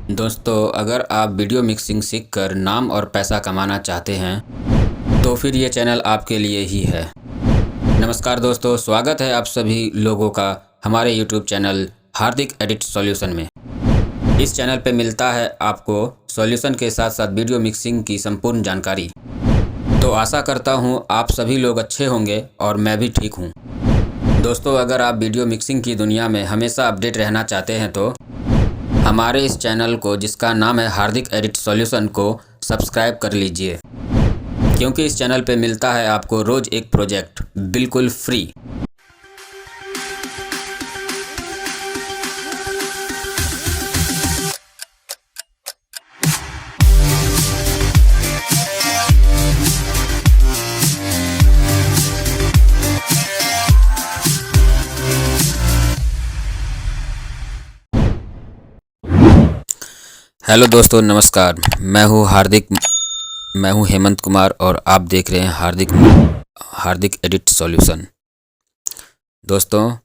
दोस्तों, अगर आप वीडियो मिक्सिंग सीखकर नाम और पैसा कमाना चाहते हैं तो फिर ये चैनल आपके लिए ही है। नमस्कार दोस्तों, स्वागत है आप सभी लोगों का हमारे यूट्यूब चैनल हार्दिक एडिट सॉल्यूशन में। इस चैनल पे मिलता है आपको सॉल्यूशन के साथ साथ वीडियो मिक्सिंग की संपूर्ण जानकारी। तो आशा करता हूँ आप सभी लोग अच्छे होंगे और मैं भी ठीक हूँ। दोस्तों, अगर आप वीडियो मिक्सिंग की दुनिया में हमेशा अपडेट रहना चाहते हैं तो हमारे इस चैनल को, जिसका नाम है हार्दिक एडिट सॉल्यूशन, को सब्सक्राइब कर लीजिए, क्योंकि इस चैनल पे मिलता है आपको रोज़ एक प्रोजेक्ट बिल्कुल फ्री। हेलो दोस्तों, नमस्कार। मैं हूँ हेमंत कुमार और आप देख रहे हैं हार्दिक एडिट सॉल्यूशन। दोस्तों,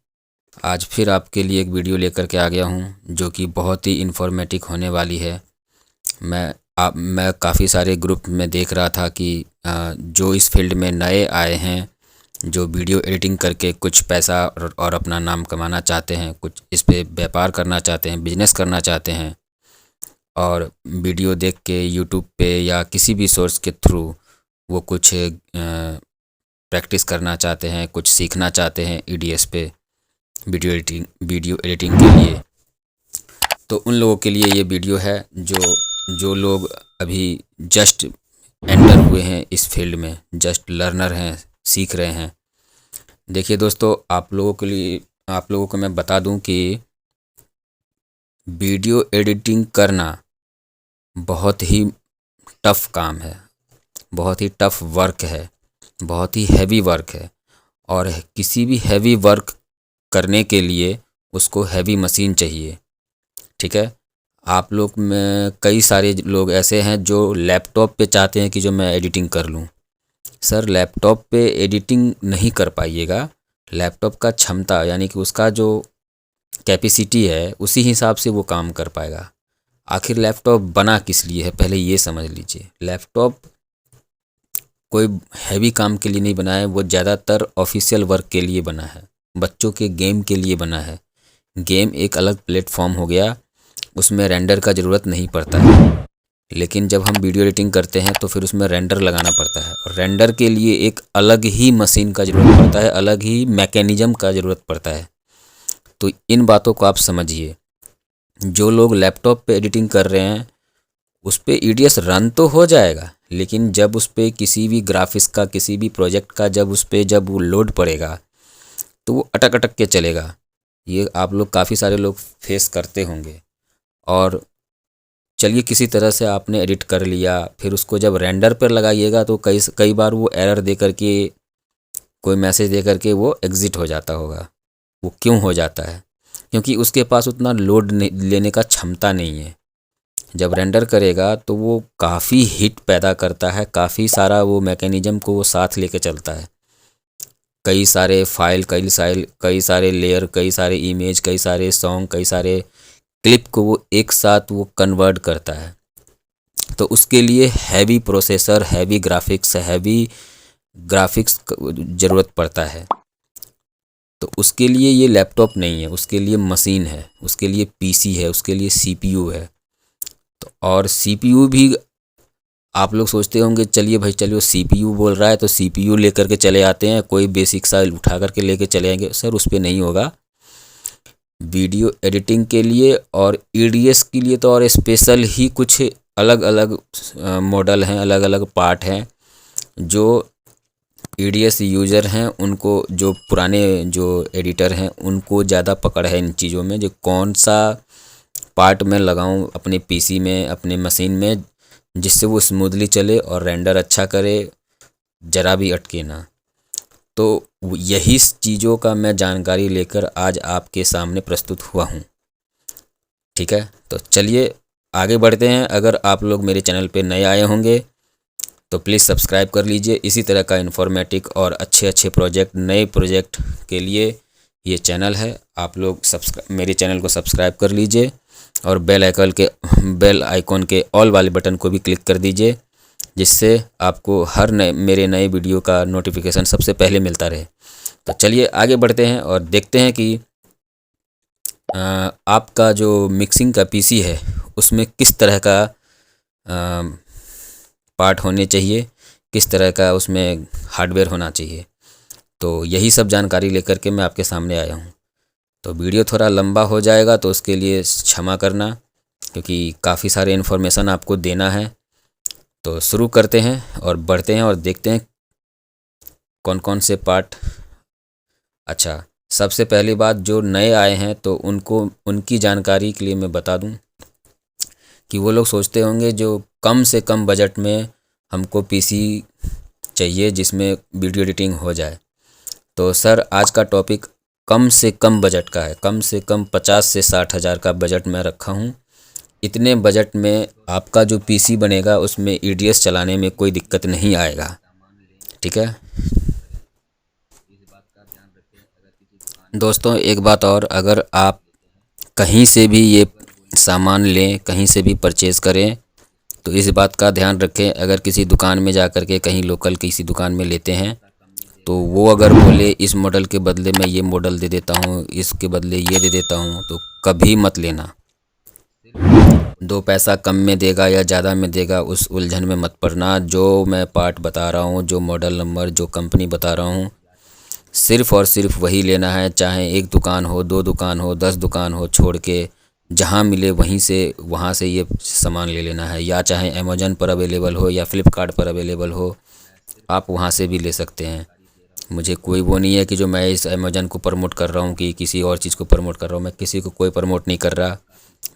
आज फिर आपके लिए एक वीडियो लेकर के आ गया हूँ जो कि बहुत ही इन्फॉर्मेटिव होने वाली है। मैं काफ़ी सारे ग्रुप में देख रहा था कि जो इस फील्ड में नए आए हैं, जो वीडियो एडिटिंग करके कुछ पैसा और अपना नाम कमाना चाहते हैं, कुछ इस पे व्यापार करना चाहते हैं, बिजनेस करना चाहते हैं, और वीडियो देख के यूट्यूब पे या किसी भी सोर्स के थ्रू वो कुछ प्रैक्टिस करना चाहते हैं, कुछ सीखना चाहते हैं ईडीएस पे वीडियो एडिटिंग के लिए। तो उन लोगों के लिए ये वीडियो है जो लोग अभी जस्ट एंटर हुए हैं इस फील्ड में, जस्ट लर्नर हैं, सीख रहे हैं। देखिए दोस्तों, आप लोगों को मैं बता दूं कि वीडियो एडिटिंग करना बहुत ही टफ़ काम है, बहुत ही टफ़ वर्क है, बहुत ही हैवी वर्क है। और किसी भी हैवी वर्क करने के लिए उसको हैवी मशीन चाहिए। ठीक है, आप लोग में कई सारे लोग ऐसे हैं जो लैपटॉप पे चाहते हैं कि जो मैं एडिटिंग कर लूँ। सर, लैपटॉप पे एडिटिंग नहीं कर पाइएगा। लैपटॉप का क्षमता यानी कि उसका जो कैपेसिटी है उसी हिसाब से वो काम कर पाएगा। आखिर लैपटॉप बना किस लिए है, पहले ये समझ लीजिए। लैपटॉप कोई हैवी काम के लिए नहीं बना है, वो ज़्यादातर ऑफिशियल वर्क के लिए बना है, बच्चों के गेम के लिए बना है। गेम एक अलग प्लेटफॉर्म हो गया, उसमें रेंडर का ज़रूरत नहीं पड़ता है। लेकिन जब हम वीडियो एडिटिंग करते हैं तो फिर उसमें रेंडर लगाना पड़ता है, और रेंडर के लिए एक अलग ही मशीन का ज़रूरत पड़ता है, अलग ही मैकेनिज़्म का ज़रूरत पड़ता है। तो इन बातों को आप समझिए। जो लोग लैपटॉप पे एडिटिंग कर रहे हैं उस पे ईडीएस रन तो हो जाएगा, लेकिन जब उस पे किसी भी ग्राफिक्स का, किसी भी प्रोजेक्ट का जब वो लोड पड़ेगा तो वो अटक अटक के चलेगा। ये आप लोग, काफ़ी सारे लोग फेस करते होंगे। और चलिए, किसी तरह से आपने एडिट कर लिया, फिर उसको जब रेंडर पर लगाइएगा तो कई बार वो एरर दे करके, कोई मैसेज दे करके वो एग्ज़िट हो जाता होगा। वो क्यों हो जाता है? क्योंकि उसके पास उतना लोड लेने का क्षमता नहीं है। जब रेंडर करेगा तो वो काफ़ी हीट पैदा करता है, काफ़ी सारा वो मैकेनिज़्म को वो साथ लेके चलता है। कई सारे फाइल, कई सारे लेयर, कई सारे इमेज, कई सारे सॉन्ग, कई सारे क्लिप को वो एक साथ वो कन्वर्ट करता है। तो उसके लिए हैवी प्रोसेसर, हैवी ग्राफिक्स ज़रूरत पड़ता है। तो उसके लिए ये लैपटॉप नहीं है, उसके लिए मशीन है, उसके लिए पीसी है, उसके लिए सीपीयू है। तो और सीपीयू भी आप लोग सोचते होंगे, चलिए भाई, चलिए सीपीयू बोल रहा है तो सीपीयू लेकर के चले आते हैं, कोई बेसिक सा उठा करके लेके चले आएंगे। सर, उस पर नहीं होगा। वीडियो एडिटिंग के लिए और ईडीएस के लिए तो और स्पेशल ही कुछ अलग अलग मॉडल हैं, अलग अलग पार्ट हैं। जो ईडीएस यूज़र हैं उनको, जो पुराने जो एडिटर हैं उनको ज़्यादा पकड़ है इन चीज़ों में, जो कौन सा पार्ट में लगाऊं अपने पीसी में, अपने मशीन में, जिससे वो स्मूथली चले और रेंडर अच्छा करे, ज़रा भी अटके ना। तो यही चीज़ों का मैं जानकारी लेकर आज आपके सामने प्रस्तुत हुआ हूँ। ठीक है, तो चलिए आगे बढ़ते हैं। अगर आप लोग मेरे चैनल पे नए आए होंगे तो प्लीज़ सब्सक्राइब कर लीजिए। इसी तरह का इन्फॉर्मेटिव और अच्छे प्रोजेक्ट, नए प्रोजेक्ट के लिए ये चैनल है, आप लोग मेरे चैनल को सब्सक्राइब कर लीजिए और बेल आइकॉन के ऑल वाले बटन को भी क्लिक कर दीजिए, जिससे आपको मेरे नए वीडियो का नोटिफिकेशन सबसे पहले मिलता रहे। तो चलिए आगे बढ़ते हैं और देखते हैं कि आपका जो मिक्सिंग का पीसी है उसमें किस तरह का पार्ट होने चाहिए, किस तरह का उसमें हार्डवेयर होना चाहिए। तो यही सब जानकारी लेकर के मैं आपके सामने आया हूँ। तो वीडियो थोड़ा लंबा हो जाएगा तो उसके लिए क्षमा करना, क्योंकि काफ़ी सारे इन्फॉर्मेशन आपको देना है। तो शुरू करते हैं और बढ़ते हैं और देखते हैं कौन कौन से पार्ट। अच्छा, सबसे पहली बात, जो नए आए हैं तो उनकी जानकारी के लिए मैं बता दूं कि वो लोग सोचते होंगे जो कम से कम बजट में हमको पीसी चाहिए जिसमें वीडियो एडिटिंग हो जाए। तो सर, आज का टॉपिक कम से कम बजट का है। कम से कम 50 से 60 हज़ार का बजट मैं रखा हूँ। इतने बजट में आपका जो पीसी बनेगा उसमें ईडीएस चलाने में कोई दिक्कत नहीं आएगा। ठीक है दोस्तों, एक बात और, अगर आप कहीं से भी ये सामान लें, कहीं से भी परचेज़ करें, तो इस बात का ध्यान रखें, अगर किसी दुकान में जा कर के कहीं लोकल किसी दुकान में लेते हैं तो वो अगर बोले इस मॉडल के बदले मैं ये मॉडल दे देता हूँ, इसके बदले ये दे देता हूँ, तो कभी मत लेना। 2 पैसा कम में देगा या ज़्यादा में देगा उस उलझन में मत पड़ना। जो मैं पार्ट बता रहा हूँ, जो मॉडल नंबर, जो कंपनी बता रहा हूँ, सिर्फ़ और सिर्फ वही लेना है। चाहे एक दुकान हो, 2 दुकान हो, 10 दुकान हो, छोड़ के जहाँ मिले वहाँ से ये सामान ले लेना है। या चाहे अमेज़न पर अवेलेबल हो या फ्लिपकार्ट पर अवेलेबल हो, आप वहाँ से भी ले सकते हैं। मुझे कोई वो नहीं है कि जो मैं इस अमेज़न को प्रमोट कर रहा हूँ कि किसी और चीज़ को प्रमोट कर रहा हूँ। मैं किसी को कोई प्रमोट नहीं कर रहा।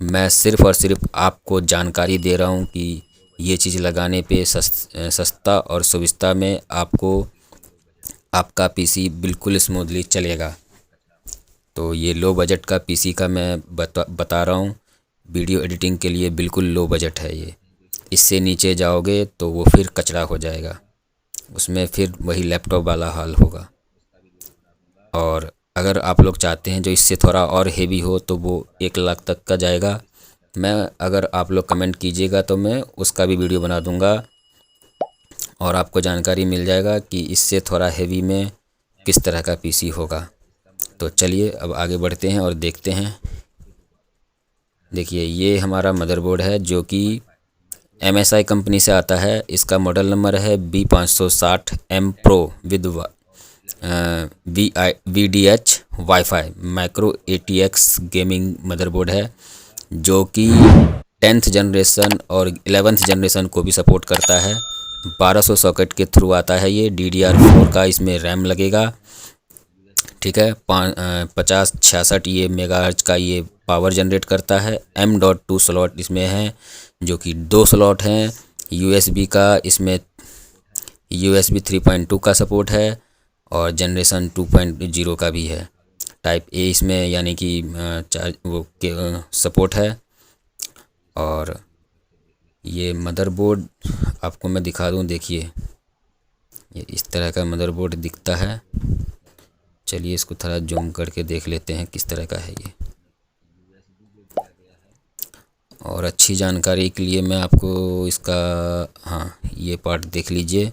मैं सिर्फ़ और सिर्फ आपको जानकारी दे रहा हूँ कि ये चीज़ लगाने पे सस्ता और सुविधा में आपका पीसी बिल्कुल स्मूथली चलेगा। तो ये लो बजट का पीसी का मैं बता रहा हूँ। वीडियो एडिटिंग के लिए बिल्कुल लो बजट है ये। इससे नीचे जाओगे तो वो फिर कचरा हो जाएगा, उसमें फिर वही लैपटॉप वाला हाल होगा। और अगर आप लोग चाहते हैं जो इससे थोड़ा और हेवी हो तो वो 1 लाख तक का जाएगा। अगर आप लोग कमेंट कीजिएगा तो मैं उसका भी वीडियो बना दूंगा और आपको जानकारी मिल जाएगा कि इससे थोड़ा हेवी में किस तरह का पीसी होगा। तो चलिए अब आगे बढ़ते हैं और देखते हैं। देखिए, ये हमारा मदरबोर्ड है जो कि MSI कंपनी से आता है। इसका मॉडल नंबर है B560M Pro with VDH wifi micro ATX gaming motherboard है, जो कि 10th जनरेशन और 11th जनरेशन को भी सपोर्ट करता है। 1200 सॉकेट के थ्रू आता है ये। DDR4 का इसमें रैम लगेगा। ठीक है, 5066 ये मेगाहर्ट्ज का ये पावर जनरेट करता है। M.2 स्लॉट इसमें है, जो कि 2 स्लॉट हैं। USB का इसमें USB 3.2 का सपोर्ट है और जनरेशन 2.0 का भी है। टाइप A इसमें यानी कि सपोर्ट है। और ये मदरबोर्ड आपको मैं दिखा दूं। देखिए, ये इस तरह का मदरबोर्ड दिखता है। चलिए इसको थोड़ा जूम करके देख लेते हैं किस तरह का है ये। और अच्छी जानकारी के लिए मैं आपको इसका ये पार्ट देख लीजिए।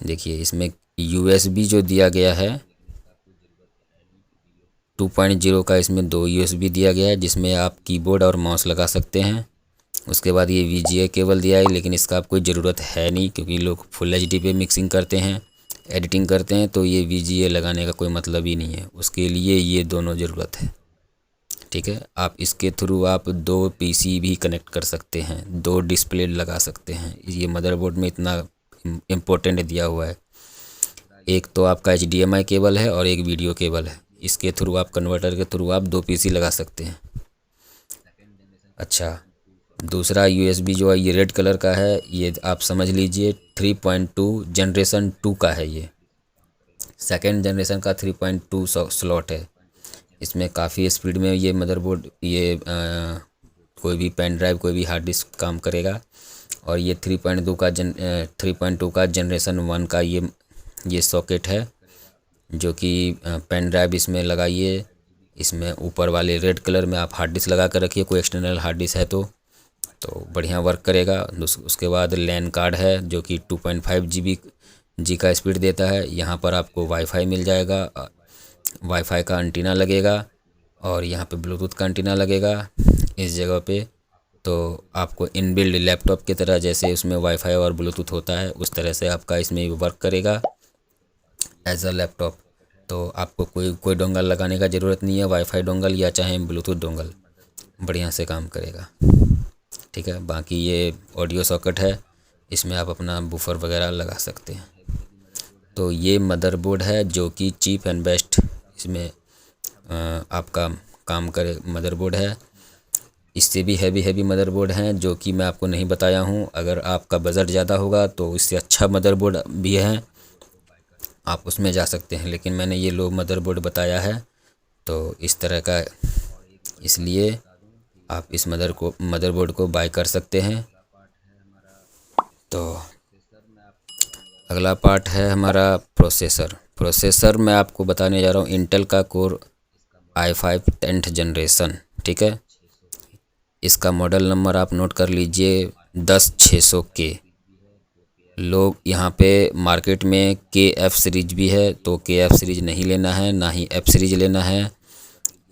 देखिए, इसमें USB जो दिया गया है 2.0 का, इसमें 2 USB दिया गया है जिसमें आप कीबोर्ड और माउस लगा सकते हैं। उसके बाद ये VGA केबल दिया है, लेकिन इसका आप कोई ज़रूरत है नहीं, क्योंकि लोग फुल HD पे मिक्सिंग करते हैं, एडिटिंग करते हैं, तो ये VGA लगाने का कोई मतलब ही नहीं है। उसके लिए ये दोनों ज़रूरत है। ठीक है, आप इसके थ्रू आप 2 PC भी कनेक्ट कर सकते हैं, 2 डिस्प्ले लगा सकते हैं। ये मदरबोर्ड में इतना इम्पोर्टेंट दिया हुआ है। एक तो आपका HDMI केबल है और एक वीडियो केबल है। इसके थ्रू आप कन्वर्टर के थ्रू आप 2 PC लगा सकते हैं। अच्छा, दूसरा USB जो है ये रेड कलर का है, ये आप समझ लीजिए 3.2 जनरेशन 2 का है। ये 2nd जनरेशन का 3.2 स्लॉट है। इसमें काफ़ी स्पीड में ये मदरबोर्ड कोई भी पेन ड्राइव, कोई भी हार्ड डिस्क काम करेगा। और ये 3.2 का जनरेशन 1 का ये सॉकेट है, जो कि पेन ड्राइव इसमें लगाइए। इसमें ऊपर वाले रेड कलर में आप हार्ड डिस्क लगा कर रखिए, कोई एक्सटर्नल हार्ड डिस्क है तो बढ़िया वर्क करेगा। उसके बाद लैन कार्ड है जो कि 2.5 जी का स्पीड देता है। यहाँ पर आपको वाईफाई मिल जाएगा, वाईफाई का एंटीना लगेगा और यहाँ पे ब्लूटूथ का एंटीना लगेगा इस जगह पे। तो आपको इनबिल्ड लैपटॉप की तरह जैसे उसमें वाईफाई और ब्लूटूथ होता है उस तरह से आपका इसमें भी वर्क करेगा एज अ लैपटॉप। तो आपको कोई डोंगल लगाने का ज़रूरत नहीं है, वाईफाई डोंगल या चाहे ब्लूटूथ डोंगल बढ़िया से काम करेगा। ठीक है, बाकी ये ऑडियो सॉकेट है, इसमें आप अपना बूफर वगैरह लगा सकते हैं। तो ये मदरबोर्ड है जो कि चीप एंड बेस्ट इसमें आपका काम करे मदरबोर्ड है। इससे भी हैवी मदरबोर्ड हैं जो कि मैं आपको नहीं बताया हूँ। अगर आपका बजट ज़्यादा होगा तो इससे अच्छा मदरबोर्ड भी है, आप उसमें जा सकते हैं, लेकिन मैंने ये लो मदरबोर्ड बताया है तो इस तरह का, इसलिए आप इस मदरबोर्ड को बाय कर सकते हैं। तो अगला पार्ट है हमारा प्रोसेसर मैं आपको बताने जा रहा हूँ इंटेल का कोर i5 10th जनरेशन। ठीक है, इसका मॉडल नंबर आप नोट कर लीजिए 10600K। लोग यहाँ पे मार्केट में KF सीरीज भी है, तो KF सीरीज नहीं लेना है, ना ही F सीरीज लेना है।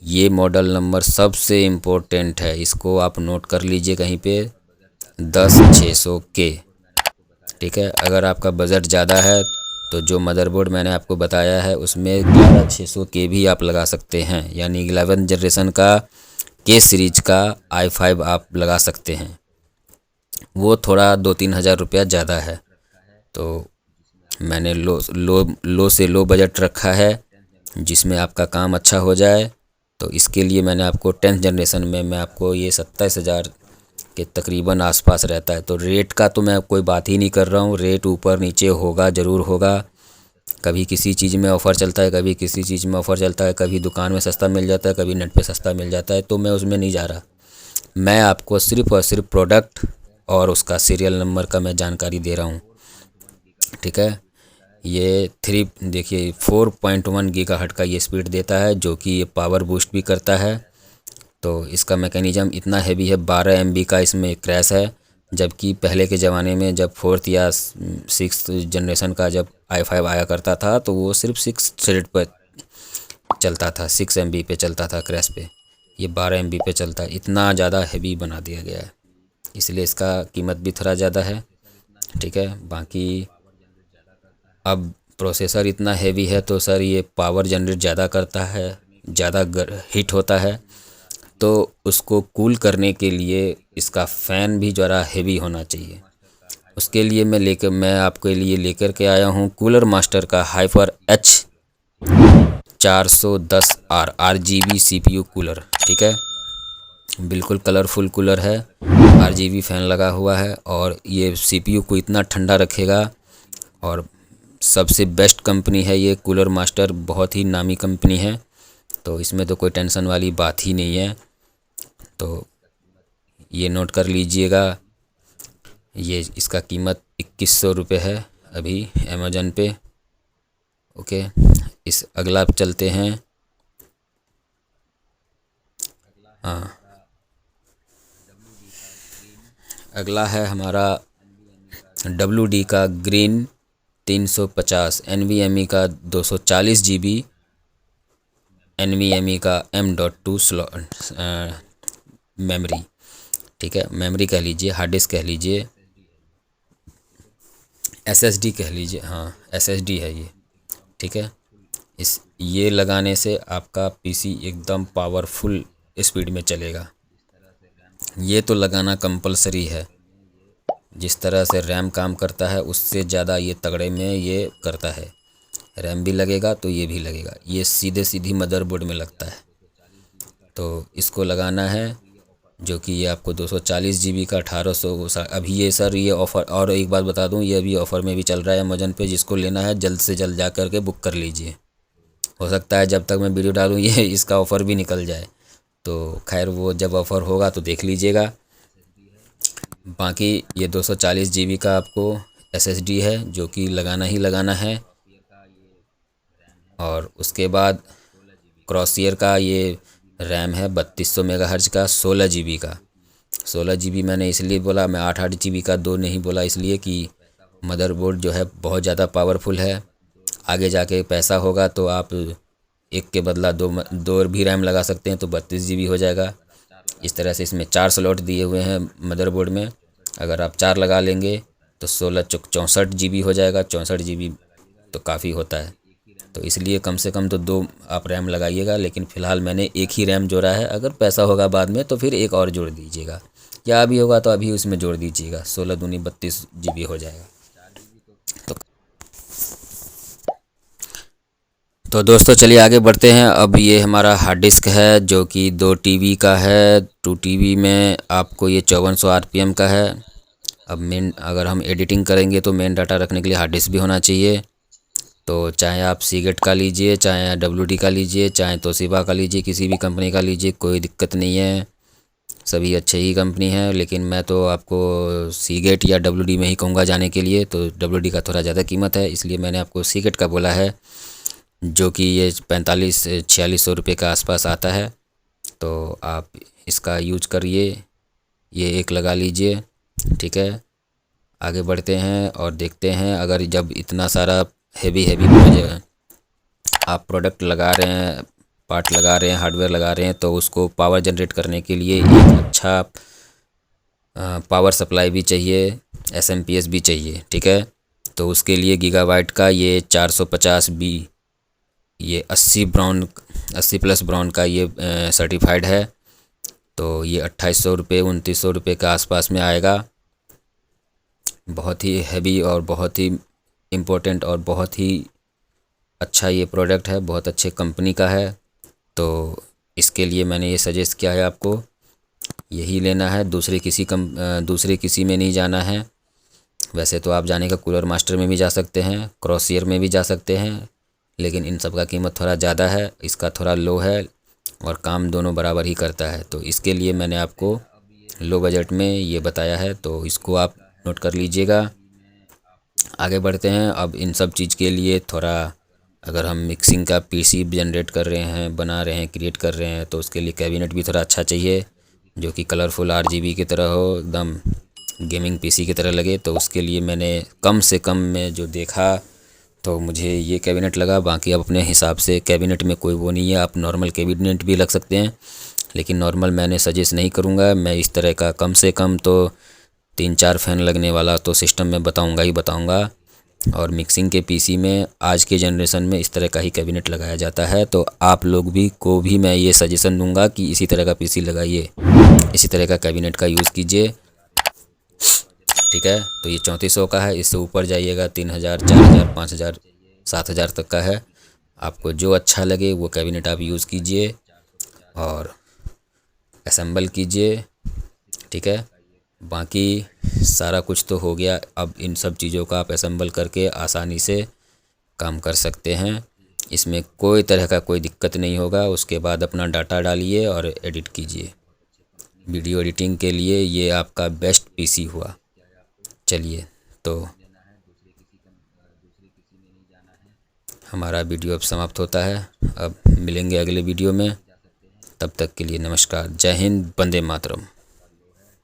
ये मॉडल नंबर सबसे इम्पोर्टेंट है, इसको आप नोट कर लीजिए कहीं पे 10600K। ठीक है, अगर आपका बजट ज़्यादा है तो जो मदरबोर्ड मैंने आपको बताया है उसमें 11600K भी आप लगा सकते हैं, यानी 11 जनरेशन का K सीरीज का i5 आप लगा सकते हैं। वो थोड़ा 2-3 हज़ार रुपया ज़्यादा है, तो मैंने लो से लो बजट रखा है जिसमें आपका काम अच्छा हो जाए। तो इसके लिए मैंने आपको 10th जनरेशन में मैं आपको ये 27,000 के तकरीबन आसपास रहता है। तो रेट का तो मैं कोई बात ही नहीं कर रहा हूँ, रेट ऊपर नीचे होगा, ज़रूर होगा। कभी किसी चीज़ में ऑफ़र चलता है, कभी किसी चीज़ में ऑफ़र चलता है, कभी दुकान में सस्ता मिल जाता है, कभी नेट पे सस्ता मिल जाता है, तो मैं उसमें नहीं जा रहा। मैं आपको सिर्फ़ और सिर्फ प्रोडक्ट और उसका सीरियल नंबर का मैं जानकारी दे रहा हूँ। ठीक है, ये देखिए 4.1 गीगाहर्ट्ज़ का ये स्पीड देता है जो कि ये पावर बूस्ट भी करता है। तो इसका मैकेनिज़्म इतना हैवी है, 12 MB का इसमें क्रैश है, जबकि पहले के ज़माने में जब 4th या 6th जनरेशन का जब i5 आया करता था तो वो सिर्फ 6 थ्रेड पर चलता था, 6 MB पे चलता था क्रैश पे। ये 12 MB पे चलता है, इतना ज़्यादा हैवी बना दिया गया है, इसलिए इसका कीमत भी थोड़ा ज़्यादा है। ठीक है, बाकी अब प्रोसेसर इतना हैवी है तो सर ये पावर जनरेट ज़्यादा करता है, ज़्यादा हीट होता है, तो उसको कूल करने के लिए इसका फ़ैन भी ज़रा हैवी होना चाहिए। उसके लिए मैं आपके लिए लेकर के आया हूँ कूलर मास्टर का hyper H410R RGB CPU cooler. ठीक है, बिल्कुल कलरफुल कूलर है, RGB फ़ैन लगा हुआ है और ये CPU को इतना ठंडा रखेगा। और सबसे बेस्ट कंपनी है ये कूलर मास्टर, बहुत ही नामी कंपनी है, तो इसमें तो कोई टेंशन वाली बात ही नहीं है। तो ये नोट कर लीजिएगा, ये इसका कीमत 2100 रुपये है अभी अमेज़न पे। ओके, इस अगला चलते हैं। हाँ, अगला है हमारा WD का ग्रीन 350, NVMe का 240 GB, NVMe का M.2 स्लॉट मेमोरी। ठीक है, मेमोरी कह लीजिए, हार्ड डिस्क कह लीजिए, SSD कह लीजिए, हाँ SSD है ये। ठीक है, ये लगाने से आपका PC एकदम पावरफुल स्पीड में चलेगा। ये तो लगाना कंपलसरी है, जिस तरह से रैम काम करता है उससे ज़्यादा ये तगड़े में ये करता है। रैम भी लगेगा तो ये भी लगेगा, ये सीधी मदरबोर्ड में लगता है। तो इसको लगाना है जो कि ये आपको 240 GB का 1800 अभी ये सर ये ऑफ़र, और एक बात बता दूं, ये अभी ऑफ़र में भी चल रहा है अमेज़न पे। जिसको लेना है जल्द से जल्द जा कर के बुक कर लीजिए, हो सकता है जब तक मैं वीडियो डालूँ ये इसका ऑफ़र भी निकल जाए। तो खैर वो जब ऑफ़र होगा तो देख लीजिएगा। बाकी ये 240 GB का आपको SSD है जो कि लगाना ही लगाना है। और उसके बाद क्रॉसईयर का ये रैम है 3200 मेगाहर्ज का 16 GB का। 16 GB मैंने इसलिए बोला, मैं 8 GB का दो नहीं बोला इसलिए कि मदरबोर्ड जो है बहुत ज़्यादा पावरफुल है। आगे जाके पैसा होगा तो आप एक के बदला दो भी रैम लगा सकते हैं तो 32 GB हो जाएगा। इस तरह से इसमें 4 स्लॉट दिए हुए हैं मदरबोर्ड में। अगर आप 4 लगा लेंगे तो 16 चौक 64 GB हो जाएगा। 64 GB तो काफ़ी होता है, तो इसलिए कम से कम तो दो आप रैम लगाइएगा। लेकिन फ़िलहाल मैंने एक ही रैम जोड़ा है, अगर पैसा होगा बाद में तो फिर एक और जोड़ दीजिएगा, या अभी होगा तो अभी उसमें जोड़ दीजिएगा। 16 दूनी 32 GB हो जाएगा। तो दोस्तों चलिए आगे बढ़ते हैं। अब ये हमारा हार्ड डिस्क है जो कि 2 TB का है। 2 TB में आपको ये 5400 RPM का है। अब मेन अगर हम एडिटिंग करेंगे तो मेन डाटा रखने के लिए हार्ड डिस्क भी होना चाहिए। तो चाहे आप सीगेट का लीजिए, चाहे WD का लीजिए, चाहे तोशिबा का लीजिए, किसी भी कंपनी का लीजिए, कोई दिक्कत नहीं है, सभी अच्छे ही कंपनी है। लेकिन मैं तो आपको सीगेट या WD में ही कहूँगा जाने के लिए। तो WD का थोड़ा ज़्यादा कीमत है, इसलिए मैंने आपको सीगेट का बोला है, जो कि ये 4500-4600 रुपये के आसपास आता है। तो आप इसका यूज करिए, ये एक लगा लीजिए, ठीक है। आगे बढ़ते हैं और देखते हैं, अगर जब इतना सारा हेवी आप प्रोडक्ट लगा रहे हैं, पार्ट लगा रहे हैं, हार्डवेयर लगा रहे हैं, तो उसको पावर जनरेट करने के लिए एक अच्छा पावर सप्लाई भी चाहिए, SMPS भी चाहिए, ठीक है। तो उसके लिए गीगाबाइट का ये 450B, ये 80+ ब्राउन का ये सर्टिफाइड है। तो ये 2800 रुपये 2900 रुपये के आसपास में आएगा। बहुत ही हैवी और बहुत ही इम्पोर्टेंट और बहुत ही अच्छा ये प्रोडक्ट है, बहुत अच्छे कंपनी का है। तो इसके लिए मैंने ये सजेस्ट किया है आपको, यही लेना है, दूसरे किसी में नहीं जाना है। वैसे तो आप जाने का कूलर मास्टर में भी जा सकते हैं, क्रॉसईयर में भी जा सकते हैं, लेकिन इन सब का कीमत थोड़ा ज़्यादा है, इसका थोड़ा लो है और काम दोनों बराबर ही करता है। तो इसके लिए मैंने आपको लो बजट में ये बताया है, तो इसको आप नोट कर लीजिएगा। आगे बढ़ते हैं। अब इन सब चीज़ के लिए थोड़ा, अगर हम मिक्सिंग का PC जनरेट कर रहे हैं, बना रहे हैं, क्रिएट कर रहे हैं, तो उसके लिए कैबिनेट भी थोड़ा अच्छा चाहिए, जो कि कलरफुल RGB की तरह हो, एकदम गेमिंग PC की तरह लगे। तो उसके लिए मैंने कम से कम में जो देखा तो मुझे ये कैबिनेट लगा। बाकी आप अपने हिसाब से, कैबिनेट में कोई वो नहीं है, आप नॉर्मल कैबिनेट भी लग सकते हैं, लेकिन नॉर्मल मैंने सजेस्ट नहीं करूँगा। मैं इस तरह का कम से कम तो 3-4 फ़ैन लगने वाला तो सिस्टम में बताऊँगा ही बताऊँगा। और मिक्सिंग के PC में आज के जनरेशन में इस तरह का ही कैबिनेट लगाया जाता है। तो आप लोग भी को भी मैं ये सजेशन दूंगा कि इसी तरह का PC लगाइए, इसी तरह का कैबिनेट का यूज़ कीजिए, ठीक है। तो ये 3400 का है, इससे ऊपर जाइएगा 3000, 4000, 5000, 7000 तक का है। आपको जो अच्छा लगे वो कैबिनेट आप यूज़ कीजिए और असेंबल कीजिए, ठीक है। बाकी सारा कुछ तो हो गया। अब इन सब चीज़ों का आप असेंबल करके आसानी से काम कर सकते हैं, इसमें कोई तरह का कोई दिक्कत नहीं होगा। उसके बाद अपना डाटा डालिए और एडिट कीजिए। वीडियो एडिटिंग के लिए ये आपका बेस्ट PC हुआ। चलिए, तो हमारा वीडियो अब समाप्त होता है। अब मिलेंगे अगले वीडियो में, तब तक के लिए नमस्कार। जय हिंद, वंदे मातरम।